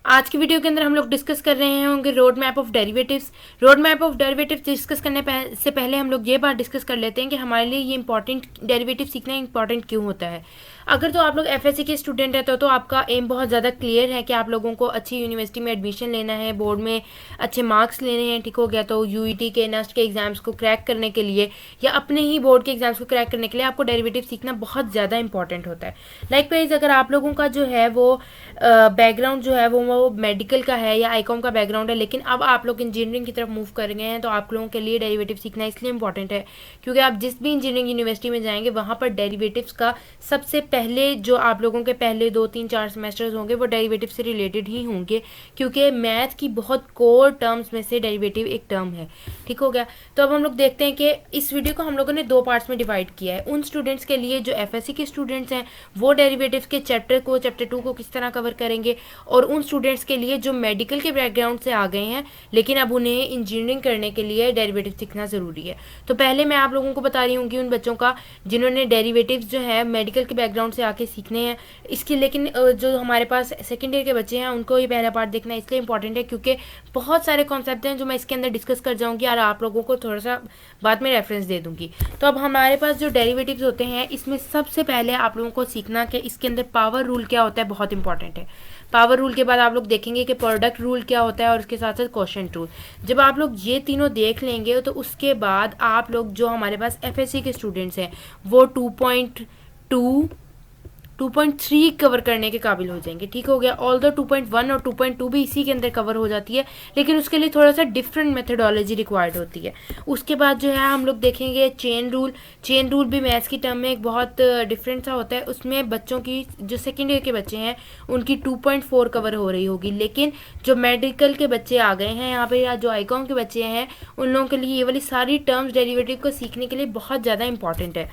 आज की वीडियो के अंदर हम लोग डिस्कस कर रहे होंगे road map of derivatives. Road map of derivatives discuss करने से पहले हम लोग ये बात डिस्कस कर लेते हैं कि हमारे लिए ये इंपॉर्टेंट डेरिवेटिव सीखना इंपॉर्टेंट क्यों होता है। अगर तो आप लोग एफएससी के स्टूडेंट है तो आपका एम बहुत ज़्यादा क्लियर है कि आप लोगों को अच्छी यूनिवर्सिटी में एडमिशन लेना है, बोर्ड में अच्छे मार्क्स लेने हैं, ठीक हो गया। तो यूईटी के नेस्ट के एग्जाम्स को क्रैक करने के लिए या अपने ही बोर्ड के एग्जाम्स को क्रैक करने के लिए आपको डेरिवेटिव सीखना बहुत ज़्यादा इंपॉर्टेंट होता है। लाइकवाइज अगर आप लोगों का जो है वो बैकग्राउंड जो है वो मेडिकल का है या आईकॉम का बैकग्राउंड है, लेकिन अब आप लोग इंजीनियरिंग की तरफ मूव कर गए हैं, तो आप लोगों के लिए डेरिवेटिव सीखना इसलिए इंपॉर्टेंट है क्योंकि आप जिस भी इंजीनियरिंग यूनिवर्सिटी में जाएंगे वहाँ पर डेरिवेटिव्स का सबसे पहले जो आप लोगों के पहले 2 3 4 सेमेस्टर्स होंगे वो डेरिवेटिव से रिलेटेड ही होंगे, क्योंकि मैथ की बहुत कोर टर्म्स में से डेरिवेटिव एक टर्म है, ठीक हो गया। तो अब हम लोग देखते हैं कि इस वीडियो को हम लोगों ने 2 पार्ट्स में डिवाइड किया है। उन स्टूडेंट्स के लिए जो एफएससी के स्टूडेंट्स हैं वो डेरिवेटिव्स के चैप्टर 2 को किस तरह कवर करेंगे, और उन स्टूडेंट्स के लिए जो मेडिकल के बैकग्राउंड से आ गए हैं लेकिन अब उन्हें इंजीनियरिंग करने के लिए डेरिवेटिव सीखना ज़रूरी है। तो पहले मैं आप लोगों को बता रही हूँ कि उन बच्चों का जिन्होंने डेरिवेटिव्स जो है मेडिकल के बैकग्राउंड से आके सीखने हैं इसके, लेकिन जो हमारे पास सेकेंड ईयर के बच्चे हैं उनको ये पहला पार्ट देखना इसलिए इंपॉर्टेंट है क्योंकि बहुत सारे कॉन्सेप्ट हैं जो मैं इसके अंदर डिस्कस कर जाऊँगी और आप लोगों को थोड़ा सा बाद में रेफरेंस दे दूँगी। तो अब हमारे पास जो डेरिवेटिव्स होते हैं इसमें सबसे पहले आप लोगों को सीखना कि इसके अंदर पावर रूल क्या होता है, बहुत इंपॉर्टेंट है। पावर रूल के बाद आप लोग देखेंगे कि प्रोडक्ट रूल क्या होता है और उसके साथ साथ क्वोशिएंट रूल। जब आप लोग ये तीनों देख लेंगे तो उसके बाद आप लोग जो हमारे पास एफएससी के स्टूडेंट्स हैं वो 2.3 कवर करने के काबिल हो जाएंगे, ठीक हो गया। ऑल दो 2.1 और 2.2 भी इसी के अंदर कवर हो जाती है, लेकिन उसके लिए थोड़ा सा डिफरेंट मेथडोलॉजी रिक्वायर्ड होती है। उसके बाद जो है हम लोग देखेंगे चेन रूल। चेन रूल भी मैथ्स की टर्म में एक बहुत डिफरेंट सा होता है। उसमें बच्चों की जो सेकेंड ईयर के बच्चे हैं उनकी 2.4 कवर हो रही होगी, लेकिन जो मेडिकल के बच्चे आ गए हैं यहाँ पे या जो आईकॉम के बच्चे हैं उन लोगों के लिए ये वाली सारी टर्म्स डेरिवेटिव को सीखने के लिए बहुत ज़्यादा इंपॉर्टेंट है।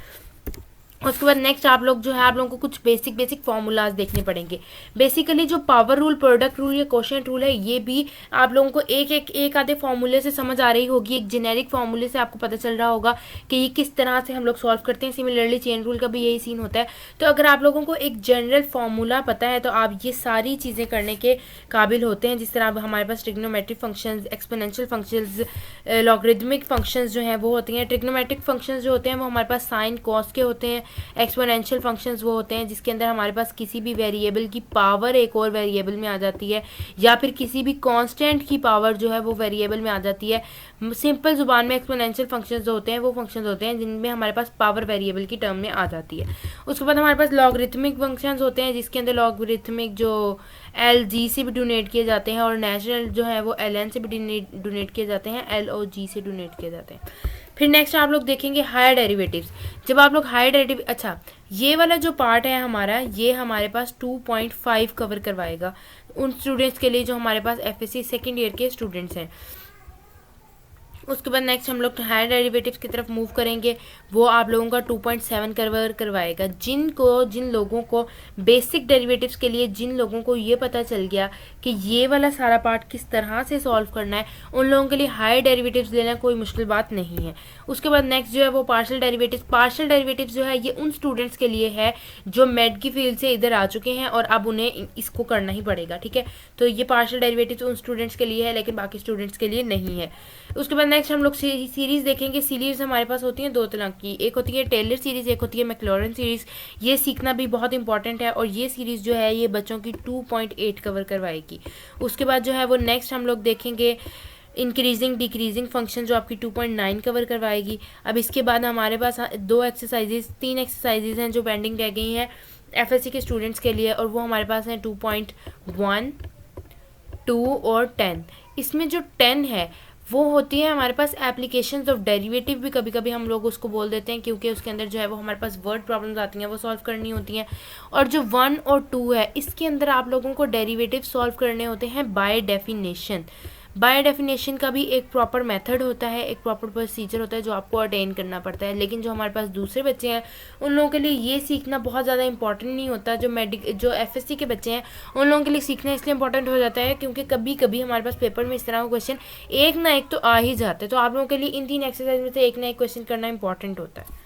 उसके बाद नेक्स्ट आप लोग जो है आप लोगों को कुछ बेसिक फॉर्मूलाज देखने पड़ेंगे। बेसिकली जो पावर रूल, प्रोडक्ट रूल या क्वोशिएंट रूल है ये भी आप लोगों को एक आधे फॉर्मूले से समझ आ रही होगी। एक जेनेरिक फॉर्मूले से आपको पता चल रहा होगा कि ये किस तरह से हम लोग सॉल्व करते हैं। सिमिलरली चेन रूल का भी यही सीन होता है। तो अगर आप लोगों को एक जनरल फॉर्मूला पता है तो आप ये सारी चीज़ें करने के काबिल होते हैं। जिस तरह हमारे पास trigonometric functions, exponential functions, logarithmic functions जो हैं वो होती हैं। ट्रिग्नोमेट्रिक फंक्शंस जो होते हैं वो हमारे पास साइन कॉस के होते हैं। एक्सपोनेंशियल फंक्शंस वो होते हैं जिसके अंदर हमारे पास किसी भी वेरिएबल की पावर एक और वेरिएबल में आ जाती है, या फिर किसी भी कांस्टेंट की पावर जो है वो वेरिएबल में आ जाती है। सिंपल जुबान में एक्सपोनेंशियल फंक्शंस जो होते हैं वो फंक्शंस होते हैं जिनमें हमारे पास पावर वेरिएबल की टर्म में आ जाती है। उसके बाद हमारे पास लॉगरिथमिक फंक्शंस होते हैं जिसके अंदर लॉगरिथमिक जो एल जी से भी डोनेट किए जाते हैं और नेचुरल जो है वो एल एन से भी डोनेट किए जाते हैं, एल और जी से डोनेट किए जाते हैं। फिर नेक्स्ट आप लोग देखेंगे हायर डेरिवेटिव्स। जब आप लोग हायर डेरिवेटिव, अच्छा ये वाला जो पार्ट है हमारा ये हमारे पास 2.5 कवर करवाएगा उन स्टूडेंट्स के लिए जो हमारे पास एफएससी सेकेंड ईयर के स्टूडेंट्स हैं। उसके बाद नेक्स्ट हम लोग हायर डेरिवेटिव्स की तरफ मूव करेंगे, वो आप लोगों का 2.7 कवर करवाएगा। जिन लोगों को बेसिक डेरिवेटिव्स के लिए जिन लोगों को ये पता चल गया कि ये वाला सारा पार्ट किस तरह से सॉल्व करना है उन लोगों के लिए हायर डेरिवेटिव्स लेना कोई मुश्किल बात नहीं है। उसके बाद नेक्स्ट जो है वो पार्शियल डेरिवेटिव्स। पार्शियल डेरिवेटिव्स जो है ये उन स्टूडेंट्स के लिए है जो मेड की फील्ड से इधर आ चुके हैं और अब उन्हें इसको करना ही पड़ेगा, ठीक है। तो ये पार्शियल डेरिवेटिव्स उन स्टूडेंट्स के लिए है लेकिन बाकी स्टूडेंट्स के लिए नहीं है। उसके बाद नेक्स्ट हम लोग सीरीज देखेंगे। सीरीज हमारे पास होती हैं 2 तरह की, एक होती है टेलर सीरीज, एक होती है मैक्लॉरन सीरीज। ये सीखना भी बहुत इंपॉर्टेंट है और ये सीरीज जो है ये बच्चों की 2.8 कवर करवाएगी। उसके बाद जो है वो नेक्स्ट हम लोग देखेंगे इंक्रीजिंग डिक्रीजिंग फंक्शन जो आपकी 2.9 कवर करवाएगी। अब इसके बाद हमारे पास 3 एक्सरसाइजेज हैं जो पेंडिंग रह गई हैं एफएससी के स्टूडेंट्स के लिए, और वो हमारे पास हैं 2.1, 2 और 10। इसमें जो 10 है वो होती है हमारे पास एप्लीकेशंस ऑफ डेरिवेटिव, भी कभी कभी हम लोग उसको बोल देते हैं क्योंकि उसके अंदर जो है वो हमारे पास वर्ड प्रॉब्लम्स आती हैं वो सॉल्व करनी होती हैं। और जो 1 और 2 है इसके अंदर आप लोगों को डेरिवेटिव सॉल्व करने होते हैं बाय डेफिनेशन। बाय डेफिनेशन का भी एक प्रॉपर मेथड होता है, एक प्रॉपर प्रोसीजर होता है जो आपको अटेन करना पड़ता है। लेकिन जो हमारे पास दूसरे बच्चे हैं उन लोगों के लिए ये सीखना बहुत ज़्यादा इंपॉर्टेंट नहीं होता। जो एफएससी के बच्चे हैं उन लोगों के लिए सीखना इसलिए इंपॉर्टेंट हो जाता है क्योंकि कभी कभी हमारे पास पेपर में इस तरह का क्वेश्चन एक ना एक तो आ ही जाता है। तो आप लोगों के लिए इन 3 एक्सरसाइज में से एक ना एक क्वेश्चन करना इंपॉर्टेंट होता है।